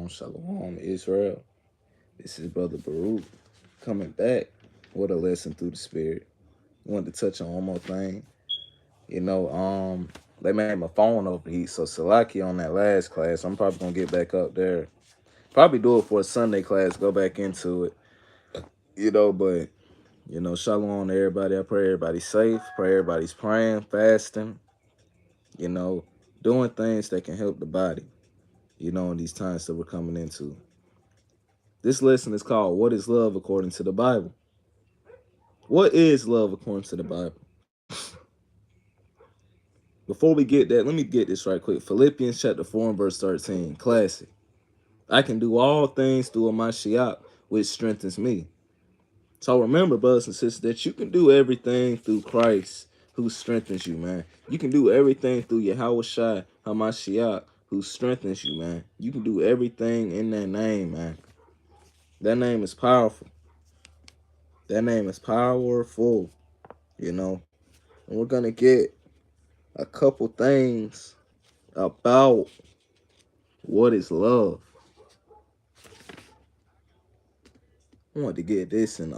Shalom, Israel. This is Brother Baruch coming back with a lesson through the Spirit. Wanted to touch on one more thing. They made my phone overheat, so Salaki on that last class. I'm probably gonna get back up there. Probably do it for a Sunday class, go back into it. But Shalom to everybody. I pray everybody's safe, pray everybody's praying, fasting, you know, doing things that can help the body, in these times that we're coming into. This lesson is called What is Love According to the Bible? What is love according to the Bible? Before we get that, let me get this right quick. Philippians chapter 4 and verse 13. Classic. I can do all things through my Mashiach, which strengthens me. So remember, brothers and sisters, that you can do everything through Christ who strengthens you, man. You can do everything through Yahweh Shai HaMashiach who strengthens you, man. You can do everything in that name, man. That name is powerful. That name is powerful, And we're going to get a couple things about what is love. I want to get this in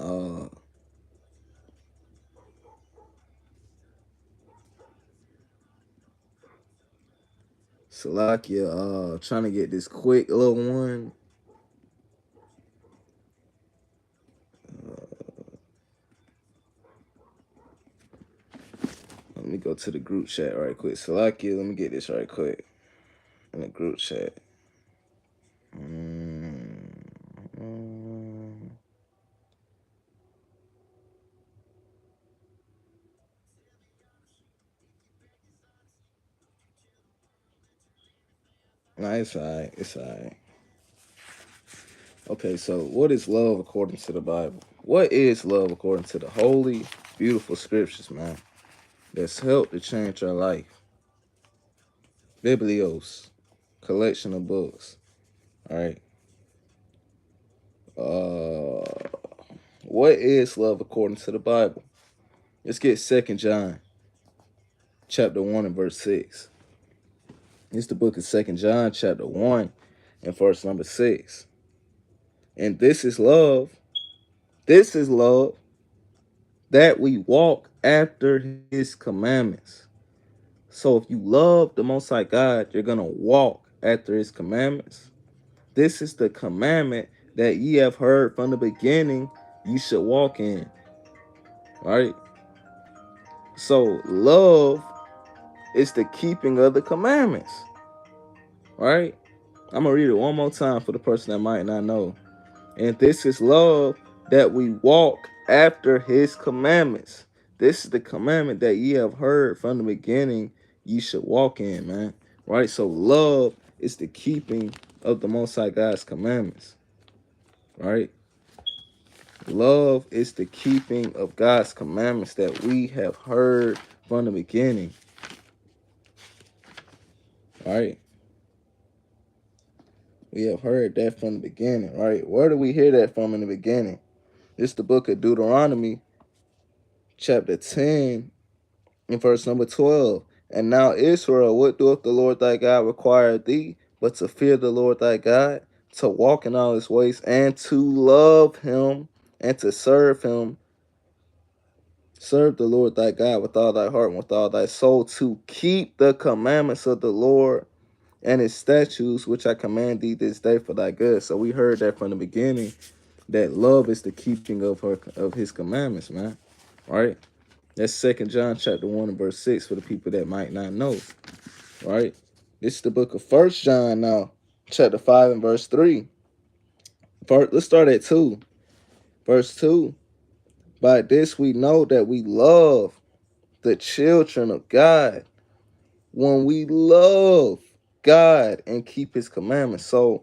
Salakia, trying to get this quick little one. Let me go to the group chat right quick. Salakia, let me get this right quick in the group chat. Nah, it's alright. It's alright. Okay, so what is love according to the Bible? What is love according to the holy, beautiful scriptures, man? That's helped to change our life. Biblios, collection of books. All right. What is love according to the Bible? Let's get 2 John chapter 1 and verse 6. It's the book of 2 John chapter 1 and verse number 6. And this is love. This is love, that we walk after his commandments. So if you love the Most High God, you're going to walk after his commandments. This is the commandment that ye have heard from the beginning, you should walk in. Right? So love is the keeping of the commandments. Right? I'm going to read it one more time for the person that might not know. And this is love, that we walk after his commandments. This is the commandment that ye have heard from the beginning, ye should walk in, man. Right? So love is the keeping of the Most High God's commandments. Right? Love is the keeping of God's commandments that we have heard from the beginning. Right? We have heard that from the beginning, right? Where do we hear that from in the beginning? It's the book of Deuteronomy, chapter 10, in verse number 12. And now, Israel, what doeth the Lord thy God require of thee, but to fear the Lord thy God, to walk in all his ways, and to love him, and to serve him. Serve the Lord thy God with all thy heart and with all thy soul, to keep the commandments of the Lord and his statutes, which I command thee this day for thy good. So we heard that from the beginning, that love is the keeping of his commandments, man. Right? That's 2 John chapter 1 and verse 6 for the people that might not know. Right? This is the book of 1 John now, chapter 5 and verse 3. Let's start at 2. Verse 2. By this we know that we love the children of God, when we love God and keep his commandments. So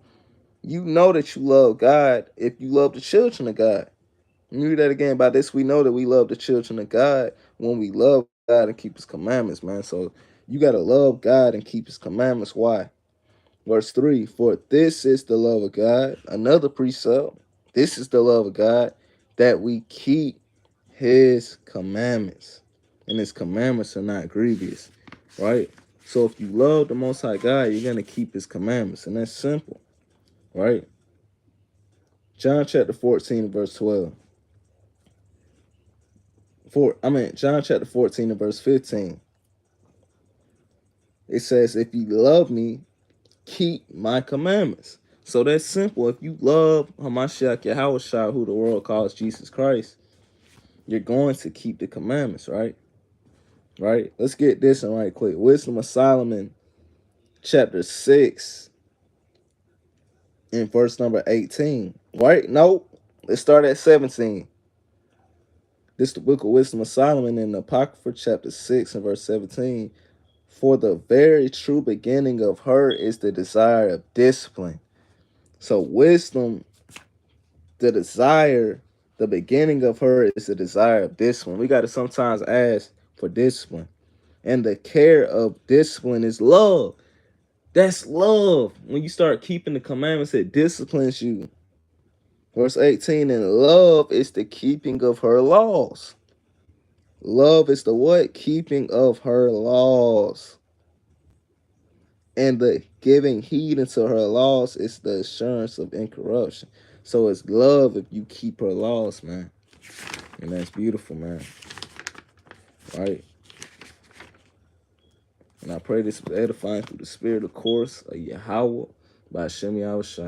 you know that you love God if you love the children of God. Let me read that again. By this we know that we love the children of God, when we love God and keep his commandments, man. So you got to love God and keep his commandments. Why? Verse 3, for this is the love of God. Another precept. This is the love of God, that we keep his commandments. And his commandments are not grievous. Right? So if you love the Most High God, you're going to keep his commandments. And that's simple. right? John chapter 14 and verse 12. John chapter 14 and verse 15. It says, if you love me, keep my commandments. So that's simple. If you love Hamashiach Yahushua, who the world calls Jesus Christ, you're going to keep the commandments, right? Right? Let's get this one right quick. Wisdom of Solomon, chapter 6, in verse number 18. Right? No, let's start at 17. This is the book of Wisdom of Solomon in the Apocrypha, chapter 6, and verse 17. For the very true beginning of her is the desire of discipline. So wisdom, the beginning of her is the desire of discipline. We got to sometimes ask for discipline. And the care of discipline is love. That's love. When you start keeping the commandments, it disciplines you. Verse 18, and love is the keeping of her laws. Love is the what? Keeping of her laws. And the giving heed unto her laws is the assurance of incorruption. So it's love if you keep her laws, man. And that's beautiful, man. Right? And I pray this is edifying through the spirit of course of Yahweh by Hashem Yahushua.